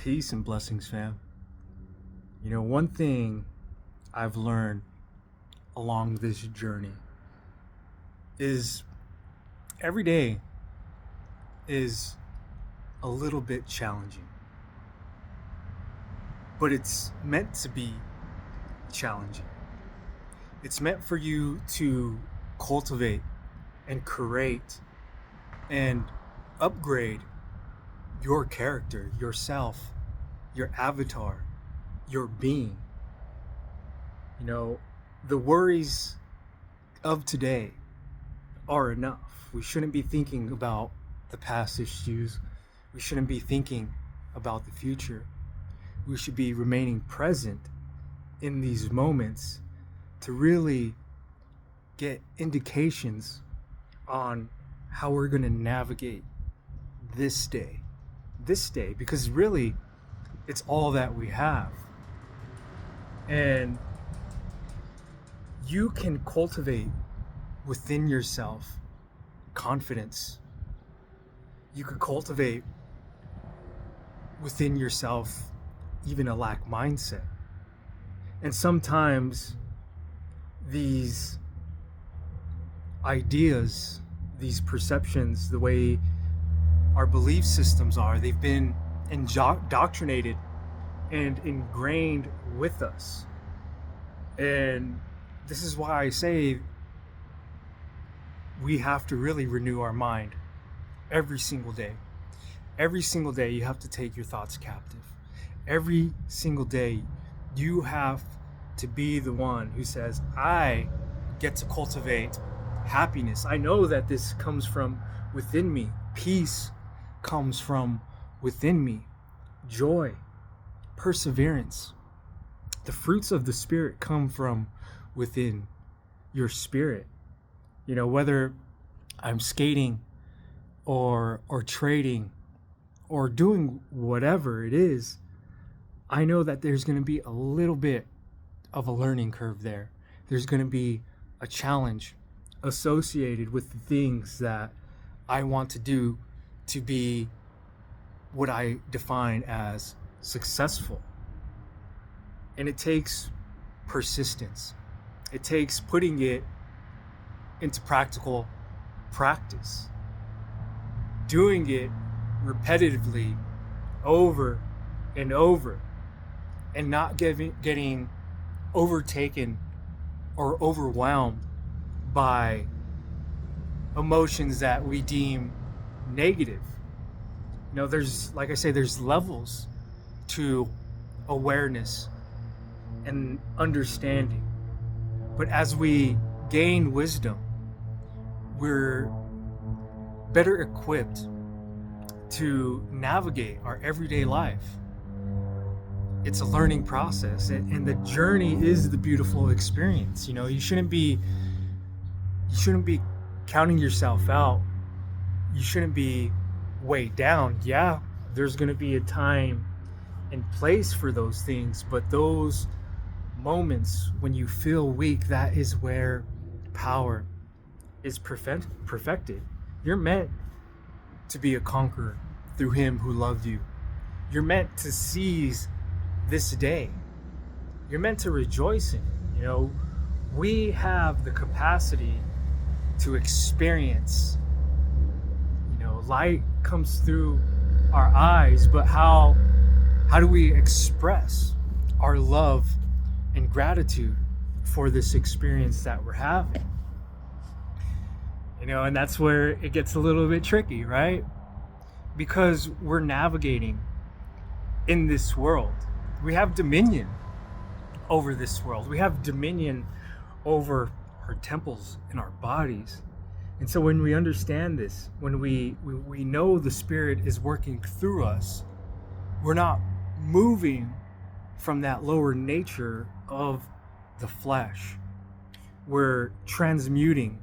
Peace and blessings, fam. One thing I've learned along this journey is every day is a little bit challenging, but it's meant to be challenging. It's meant for you to cultivate and create and upgrade your character, yourself, your avatar, your being. You know, the worries of today are enough. We shouldn't be thinking about the past issues. We shouldn't be thinking about the future. We should be remaining present in these moments to really get indications on how we're going to navigate this day. Because really, it's all that we have. And you can cultivate within yourself confidence. You could cultivate within yourself even a lack mindset. And sometimes these ideas, these perceptions, the way our belief systems are, they've been indoctrinated and ingrained with us. And this is why I say we have to really renew our mind every single day. Every single day, you have to take your thoughts captive. Every single day, you have to be the one who says, I get to cultivate happiness. I know that this comes from within me. Peace comes from within me. Joy, perseverance. The fruits of the Spirit come from within your spirit. Whether I'm skating or trading or doing whatever it is, I know that there's going to be a little bit of a learning curve there. There's going to be a challenge associated with the things that I want to do to be what I define as successful. And it takes persistence. It takes putting it into practical practice, doing it repetitively over and over, and not getting overtaken or overwhelmed by emotions that we deem negative. Like I say, there's levels to awareness and understanding. But as we gain wisdom, we're better equipped to navigate our everyday life. It's a learning process, and the journey is the beautiful experience. You shouldn't be counting yourself out. You shouldn't be weighed down. Yeah, there's going to be a time and place for those things, but those moments when you feel weak, that is where power is perfected. You're meant to be a conqueror through Him who loved you. You're meant to seize this day. You're meant to rejoice in it. We have the capacity to experience. Light comes through our eyes, but how do we express our love and gratitude for this experience that we're having? And that's where it gets a little bit tricky, right? Because we're navigating in this world. We have dominion over this world. We have dominion over our temples and our bodies. And so when we understand this, when we know the Spirit is working through us, we're not moving from that lower nature of the flesh. We're transmuting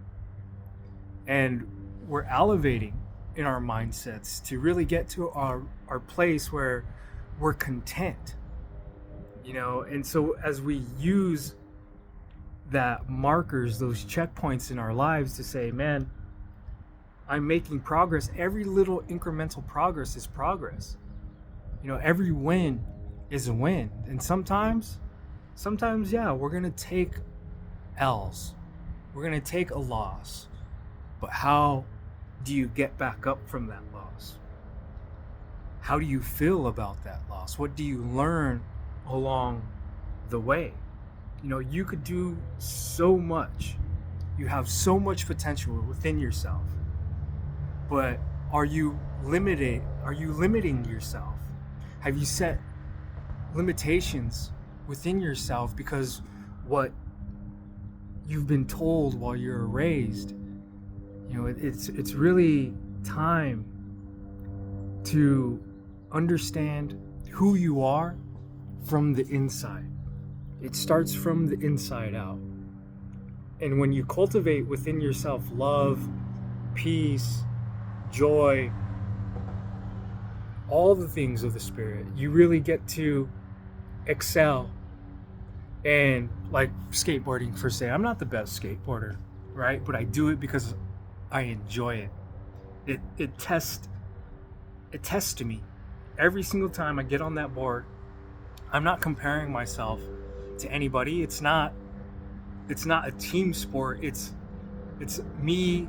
and we're elevating in our mindsets to really get to our place where we're content. And so as we use that markers, those checkpoints in our lives to say, man, I'm making progress. Every little incremental progress is progress. Every win is a win. And sometimes, yeah, we're going to take L's. We're going to take a loss. But how do you get back up from that loss? How do you feel about that loss? What do you learn along the way? You could do so much. You have so much potential within yourself. But are you limiting yourself? Have you set limitations within yourself because what you've been told while you're raised? It's really time to understand who you are from the inside. It starts from the inside out. And when you cultivate within yourself love, peace, joy, all the things of the spirit, you really get to excel. And like skateboarding, for say, I'm not the best skateboarder, right? But I do it because I enjoy it. It tests to me. Every single time I get on that board, I'm not comparing myself to anybody. It's not a team sport. It's me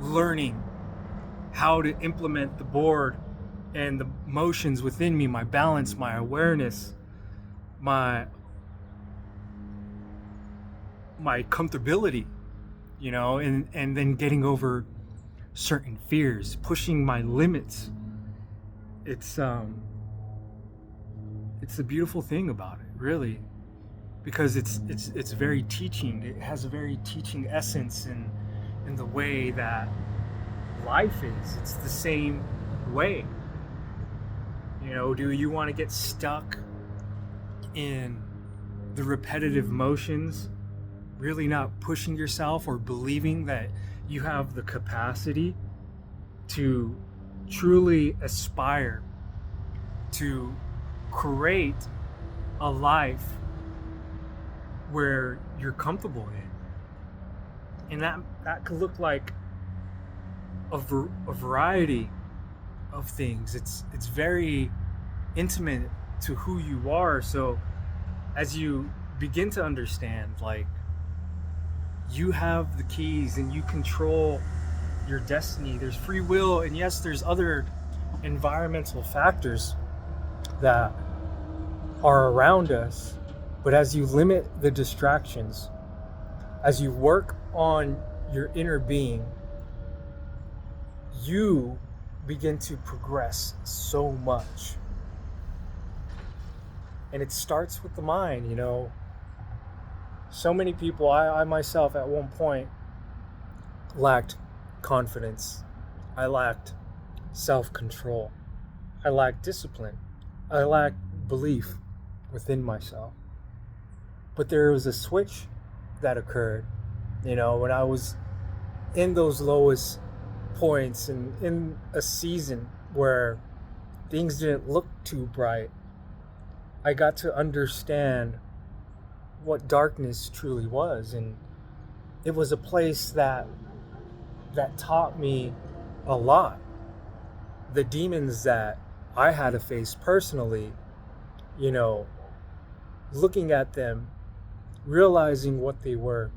learning how to implement the board and the motions within me, my balance, my awareness, my comfortability, and then getting over certain fears, pushing my limits. It's the beautiful thing about it, really, because it's very teaching. It has a very teaching essence in the way that life is. It's the same way. Do you want to get stuck in the repetitive motions, really not pushing yourself or believing that you have the capacity to truly aspire to create a life where you're comfortable in? And that could look like a variety of things. It's very intimate to who you are. So as you begin to understand, like, you have the keys and you control your destiny. There's free will, and yes, there's other environmental factors that are around us. But as you limit the distractions, as you work on your inner being, you begin to progress so much. And it starts with the mind. So many people, I myself at one point lacked confidence. I lacked self-control. I lacked discipline. I lacked belief within myself. But there was a switch that occurred, when I was in those lowest points and in a season where things didn't look too bright. I got to understand what darkness truly was, and it was a place that taught me a lot. The demons that I had to face personally, looking at them, realizing what they were,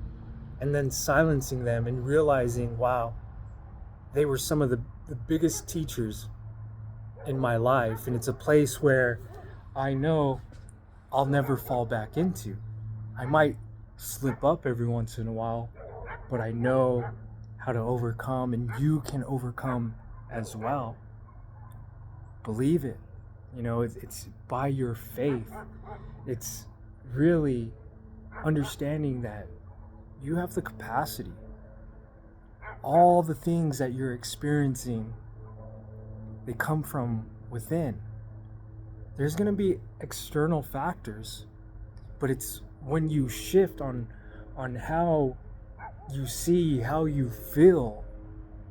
and then silencing them and realizing, wow, they were some of the biggest teachers in my life. And it's a place where I know I'll never fall back into. I might slip up every once in a while, but I know how to overcome, and you can overcome as well. Believe it. It's by your faith. It's really understanding that you have the capacity. All the things that you're experiencing, they come from within. There's going to be external factors, but it's when you shift on how you see, how you feel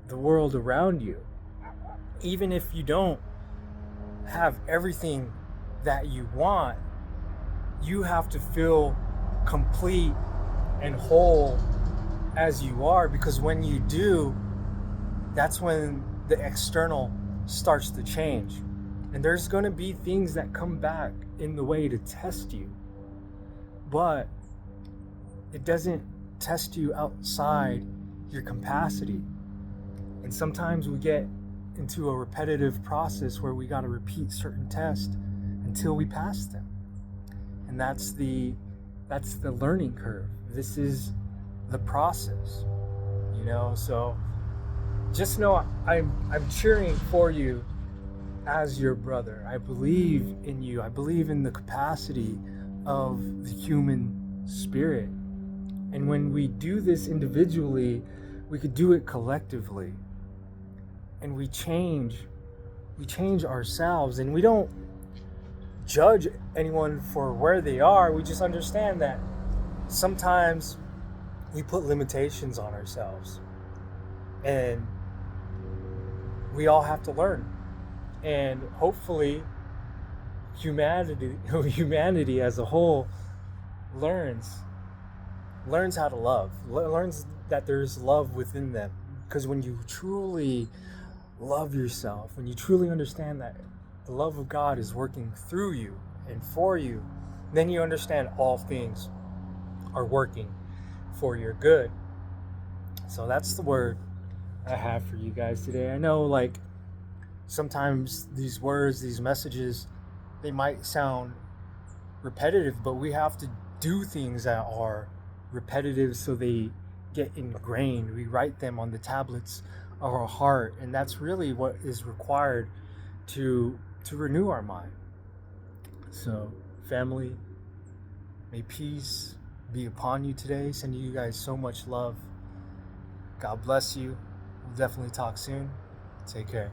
the world around you. Even if you don't have everything that you want, you have to feel complete and whole as you are, because when you do, that's when the external starts to change. And there's going to be things that come back in the way to test you. But it doesn't test you outside your capacity. And sometimes we get into a repetitive process where we got to repeat certain tests until we pass them. And that's the learning curve. This is the process, so just know I'm cheering for you as your brother. I believe in you. I believe in the capacity of the human spirit. And when we do this individually, we could do it collectively. And we change ourselves, and we don't judge anyone for where they are. We just understand that sometimes we put limitations on ourselves, and we all have to learn. And hopefully humanity as a whole learns how to love, learns that there's love within them. Because when you truly love yourself, when you truly understand that the love of God is working through you and for you, then you understand all things are working for your good. So that's the word I have for you guys today. I know, sometimes these words, these messages, they might sound repetitive, but we have to do things that are repetitive so they get ingrained. We write them on the tablets of our heart, and that's really what is required to renew our mind. So, family, may peace be upon you today. Sending you guys so much love. God bless you. We'll definitely talk soon. Take care.